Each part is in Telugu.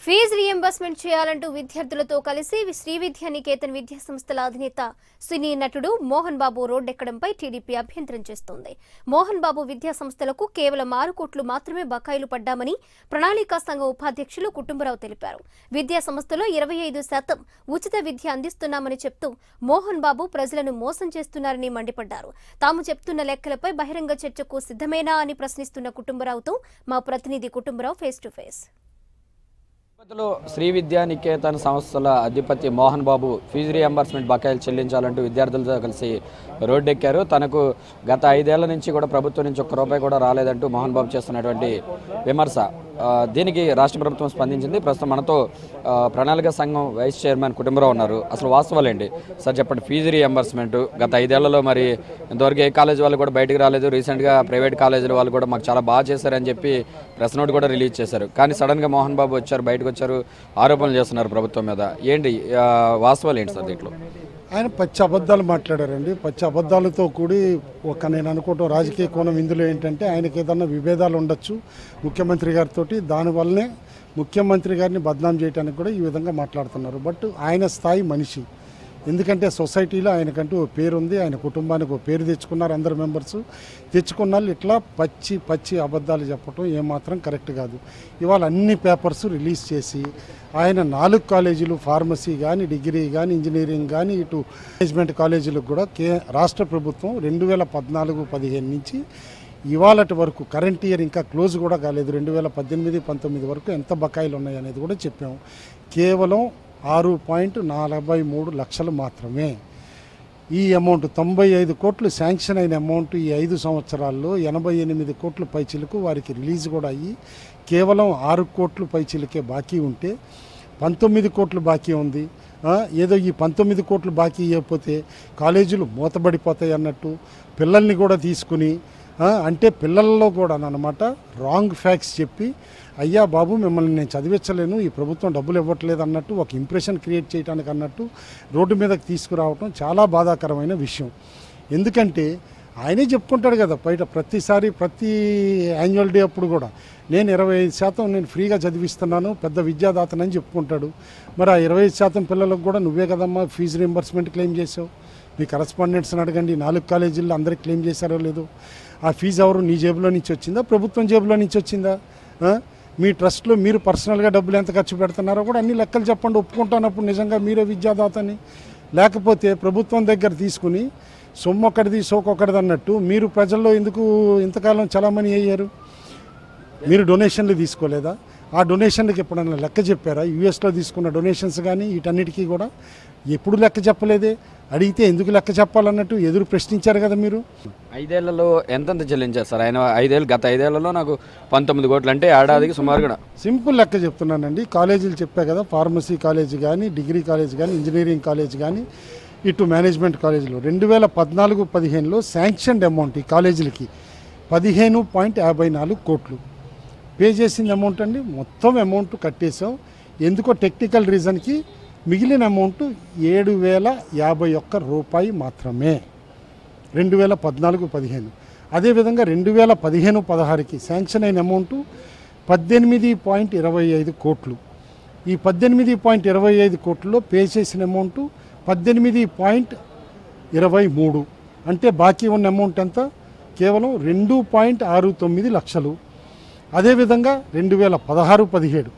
ఫీజు రీయింబర్స్మెంట్ చేయాలంటూ విద్యార్థులతో కలిసి శ్రీ విద్యా నికేతన్ విద్యా సంస్థల అధినేత సినీ నటుడు మోహన్ బాబు రోడ్డెక్కడంపై టీడీపీ అభ్యంతరం చేస్తోంది. మోహన్ బాబు విద్యా సంస్థలకు కేవలం 6 కోట్లు మాత్రమే బకాయిలు పడ్డామని ప్రణాళికా సంఘం ఉపాధ్యక్షులు కుటుంబరావు తెలిపారు. విద్యా సంస్థలో 25% ఉచిత విద్య అందిస్తున్నామని చెప్తూ మోహన్ బాబు ప్రజలను మోసం చేస్తున్నారని మండిపడ్డారు. తాము చెప్తున్న లెక్కలపై బహిరంగ చర్చకు సిద్ధమేనా అని ప్రశ్నిస్తున్న కుటుంబరావుతో మా ప్రతినిధి Kutumbarao face to face. Sri Vidya Niketan సంస్థల అధిపతి మోహన్ బాబు ఫీజు రీయింబర్స్మెంట్ బకాయిలు చెల్లించాలంటూ విద్యార్థులతో కలిసి రోడ్డెక్కారు. తనకు గత 5 ఏళ్ల నుంచి కూడా ప్రభుత్వం నుంచి ఒక్క రూపాయి కూడా రాలేదంటూ మోహన్ బాబు చేస్తున్నటువంటి విమర్శ. దీనికి రాష్ట్ర ప్రభుత్వం స్పందించింది. ప్రస్తుతం మనతో ప్రణాళిక సంఘం వైస్ చైర్మన్ కుటుంబరావు ఉన్నారు. అసలు వాస్తవాలేంటి సార్ చెప్పండి. ఫీజు రీయింబర్స్మెంట్ గత 5 ఏళ్లలో మరి ఇంతవరకు ఏ కాలేజ్ వాళ్ళు కూడా బయటకు రాలేదు. రీసెంట్గా ప్రైవేట్ కాలేజీల వాళ్ళు కూడా మాకు చాలా బాగా చేశారని చెప్పి ప్రెస్ నోట్ కూడా రిలీజ్ చేశారు. కానీ సడన్గా మోహన్ బాబు బయటకు వచ్చారు, ఆరోపణలు చేస్తున్నారు ప్రభుత్వం మీద. ఏంటి వాస్తవాలు ఏంటి సార్ దీంట్లో? ఆయన పచ్చి అబద్ధాలు మాట్లాడారండి. పచ్చి అబద్ధాలతో కూడి నేను అనుకోవటం రాజకీయ కోణం ఇందులో ఏంటంటే ఆయనకి ఏదన్నా విభేదాలు ఉండొచ్చు ముఖ్యమంత్రి గారితో, దానివల్లనే ముఖ్యమంత్రి గారిని బద్నాం చేయడానికి కూడా ఈ విధంగా మాట్లాడుతున్నారు. బట్ ఆయన స్థాయి మనిషి, ఎందుకంటే సొసైటీలో ఆయనకంటూ ఓ పేరు ఉంది, ఆయన కుటుంబానికి ఓ పేరు తెచ్చుకున్నారు. అందరు మెంబర్స్ తెచ్చుకున్న వాళ్ళు ఇట్లా పచ్చి అబద్ధాలు చెప్పడం ఏమాత్రం కరెక్ట్ కాదు. ఇవాళ అన్ని పేపర్స్ రిలీజ్ చేసి ఆయన 4 కాలేజీలు, ఫార్మసీ కానీ, డిగ్రీ కానీ, ఇంజనీరింగ్ కానీ, ఇటు మేనేజ్మెంట్ కాలేజీలకు కూడా రాష్ట్ర ప్రభుత్వం 2014-15 నుంచి ఇవాళటి వరకు కరెంట్ ఇయర్ ఇంకా క్లోజ్ కూడా కాలేదు, 2018-19 వరకు ఎంత బకాయిలు ఉన్నాయి అనేది కూడా చెప్పాము. కేవలం 6.43 లక్షలు మాత్రమే ఈ అమౌంట్. 95 కోట్లు శాంక్షన్ అయిన అమౌంట్ ఈ 5 సంవత్సరాల్లో 88 కోట్ల పైచిలకు వారికి రిలీజ్ కూడా అయ్యి కేవలం 6 కోట్ల పైచిలకే బాకీ ఉంటే 19 కోట్లు బాకీ ఉంది. ఏదో ఈ 19 కోట్లు బాకీ ఇవ్వకపోతే కాలేజీలు మూతబడిపోతాయి అన్నట్టు పిల్లల్ని కూడా తీసుకుని, అంటే పిల్లల్లో కూడా అన్నమాట రాంగ్ ఫ్యాక్ట్స్ చెప్పి, అయ్యా బాబు మిమ్మల్ని నేను చదివించలేను, ఈ ప్రభుత్వం డబ్బులు ఇవ్వట్లేదు అన్నట్టు ఒక ఇంప్రెషన్ క్రియేట్ చేయడానికి అన్నట్టు రోడ్డు మీదకి తీసుకురావటం చాలా బాధాకరమైన విషయం. ఎందుకంటే ఆయనే చెప్పుకుంటాడు కదా బయట ప్రతిసారి, ప్రతి యాన్యువల్ డే అప్పుడు కూడా నేను 25% నేను ఫ్రీగా చదివిస్తున్నాను, పెద్ద విద్యాదాతనని చెప్పుకుంటాడు. మరి ఆ 25% పిల్లలకు కూడా నువ్వే కదమ్మా ఫీజు రీయింబర్స్మెంట్ క్లెయిమ్ చేసావు. మీ కరస్పాండెంట్స్ని అడగండి, 4 కాలేజీల్లో అందరికి క్లెయిమ్ చేశారో లేదో. ఆ ఫీజు ఎవరు నీ జేబులో నుంచి వచ్చిందా, ప్రభుత్వం జేబులో నుంచి వచ్చిందా? మీ ట్రస్ట్లో మీరు పర్సనల్గా డబ్బులు ఎంత ఖర్చు పెడుతున్నారో కూడా అన్ని లెక్కలు చెప్పండి, ఒప్పుకుంటానప్పుడు నిజంగా మీరే విద్యాదాతని. లేకపోతే ప్రభుత్వం దగ్గర తీసుకుని సొమ్మొక్కడిది సోకొక్కడిది అన్నట్టు మీరు ప్రజల్లో ఎందుకు ఇంతకాలం చలామణి అయ్యారు? మీరు డొనేషన్లు తీసుకోలేదా? ఆ డొనేషన్లకు ఎప్పుడన్నా లెక్క చెప్పారా? యూఎస్లో తీసుకున్న డొనేషన్స్ కానీ వీటన్నిటికీ కూడా ఎప్పుడు లెక్క చెప్పలేదే. అడిగితే ఎందుకు లెక్క చెప్పాలన్నట్టు ఎదురు ప్రశ్నించారు కదా మీరు. 5 ఏళ్లలో ఎంతెంత చెల్లించారు సార్ ఆయన? గత 5 ఏళ్లలో నాకు 19 కోట్లు అంటే ఏడాదికి సుమారుగా. సింపుల్ లెక్క చెప్తున్నానండి. కాలేజీలు చెప్పా కదా, ఫార్మసీ కాలేజీ కానీ, డిగ్రీ కాలేజ్ కానీ, ఇంజనీరింగ్ కాలేజ్ కానీ, ఇటు మేనేజ్మెంట్ కాలేజీలో 2014-15లో శాంక్షన్డ్ అమౌంట్ ఈ కాలేజీలకి 15.54 కోట్లు పే చేసిన అమౌంట్ అండి. మొత్తం అమౌంట్ కట్టేసాం. ఎందుకో టెక్నికల్ రీజన్కి మిగిలిన అమౌంట్ 7,051 రూపాయి మాత్రమే 2014-15. అదేవిధంగా 2015-16కి శాంక్షన్ అయిన అమౌంట్ 18.25 కోట్లు. ఈ 18.25 కోట్లలో పే చేసిన అమౌంట్ 18.23. అంటే బాకీ ఉన్న అమౌంట్ ఎంత? కేవలం 2.69 లక్షలు. అదేవిధంగా 2016-17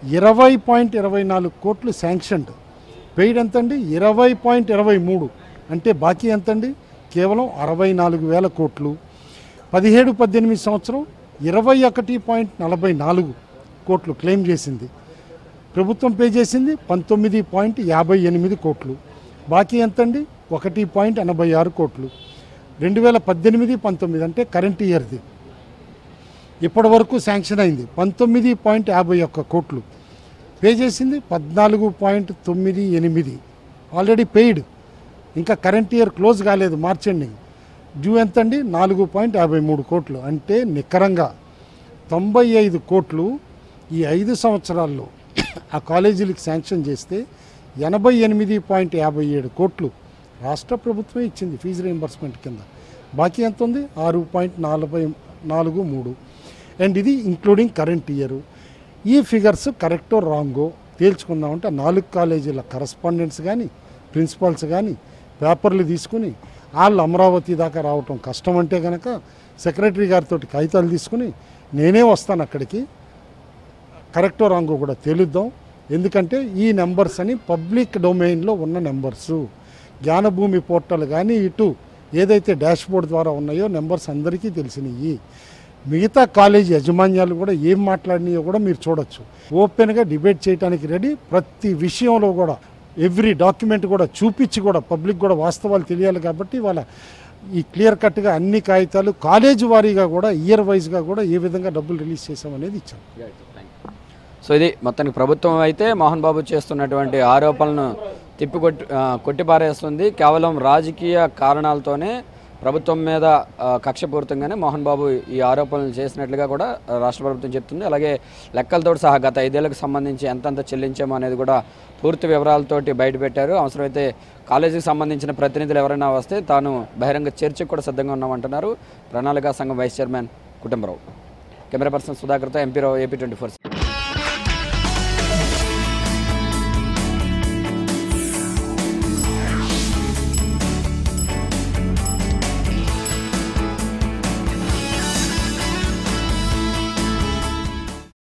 20.24 కోట్లు శాంక్షన్డ్. పెయిడ్ ఎంతండి? 20.23. అంటే బాకీ ఎంతండి? కేవలం 64,000 కోట్లు. 17-18 సంవత్సరం 21.44 కోట్లు క్లెయిమ్ చేసింది. ప్రభుత్వం పే చేసింది 19.58 కోట్లు. బాకీ ఎంతండి? 1.86 కోట్లు. 2018-19 అంటే కరెంట్ ఇయర్ది ఇప్పటి వరకు శాంక్షన్ అయింది 19.51 కోట్లు. పే చేసింది 14.98. ఆల్రెడీ పెయిడ్, ఇంకా కరెంట్ ఇయర్ క్లోజ్ కాలేదు, మార్చ్ ఎండింగ్. డ్యూ ఎంతండి? 4.53 కోట్లు. అంటే నికరంగా 95 కోట్లు ఈ 5 సంవత్సరాల్లో ఆ కాలేజీలకు శాంక్షన్ చేస్తే 88.57 కోట్లు రాష్ట్ర ప్రభుత్వం ఇచ్చింది ఫీజు రీయింబర్స్మెంట్ కింద. బాకీ ఎంత ఉంది? 6.43. అండ్ ఇది ఇంక్లూడింగ్ కరెంట్ ఇయర్. ఈ ఫిగర్స్ కరెక్టో రాంగో తేల్చుకుందామంటే 4 కాలేజీల కరస్పాండెంట్స్ కానీ ప్రిన్సిపాల్స్ కానీ పేపర్లు తీసుకుని వాళ్ళు అమరావతి దాకా రావటం కష్టం అంటే కనుక సెక్రటరీ గారితో కాగితాలు తీసుకుని నేనే వస్తాను అక్కడికి, కరెక్టో రాంగో కూడా తేలుద్దాం. ఎందుకంటే ఈ నెంబర్స్ అని పబ్లిక్ డొమైన్లో ఉన్న నెంబర్సు, జ్ఞానభూమి పోర్టల్ కానీ ఇటు ఏదైతే డాష్ బోర్డ్ ద్వారా ఉన్నాయో నెంబర్స్ అందరికీ తెలిసినవి. మిగతా కాలేజీ యాజమాన్యాలు కూడా ఏం మాట్లాడినాయో కూడా మీరు చూడొచ్చు. ఓపెన్గా డిబేట్ చేయడానికి రెడీ. ప్రతి విషయంలో కూడా ఎవ్రీ డాక్యుమెంట్ కూడా చూపించి కూడా పబ్లిక్ కూడా వాస్తవాలు తెలియాలి కాబట్టి వాళ్ళ ఈ క్లియర్ కట్గా అన్ని కాగితాలు కాలేజీ వారీగా కూడా ఇయర్ వైజ్గా కూడా ఏ విధంగా డబ్బులు రిలీజ్ చేసామనేది ఇచ్చాం. సో ఇది మొత్తానికి ప్రభుత్వం అయితే మోహన్ బాబు చేస్తున్నటువంటి ఆరోపణలను కొట్టిపారేస్తుంది. కేవలం రాజకీయ కారణాలతోనే ప్రభుత్వం మీద కక్షపూరితంగానే మోహన్ బాబు ఈ ఆరోపణలు చేసినట్లుగా కూడా రాష్ట్ర ప్రభుత్వం చెప్తుంది. అలాగే లెక్కలతో సహా గత 5 ఏళ్లకు సంబంధించి ఎంతెంత చెల్లించామో అనేది కూడా పూర్తి వివరాలతోటి బయటపెట్టారు. అవసరమైతే కాలేజీకి సంబంధించిన ప్రతినిధులు ఎవరైనా వస్తే తాను బహిరంగ చర్చకు కూడా సిద్ధంగా ఉన్నామంటున్నారు ప్రణాళికా సంఘం vice chairman Kutumba Rao. Camera person సుధాకర్తో ఎంపీ రావు, AP24.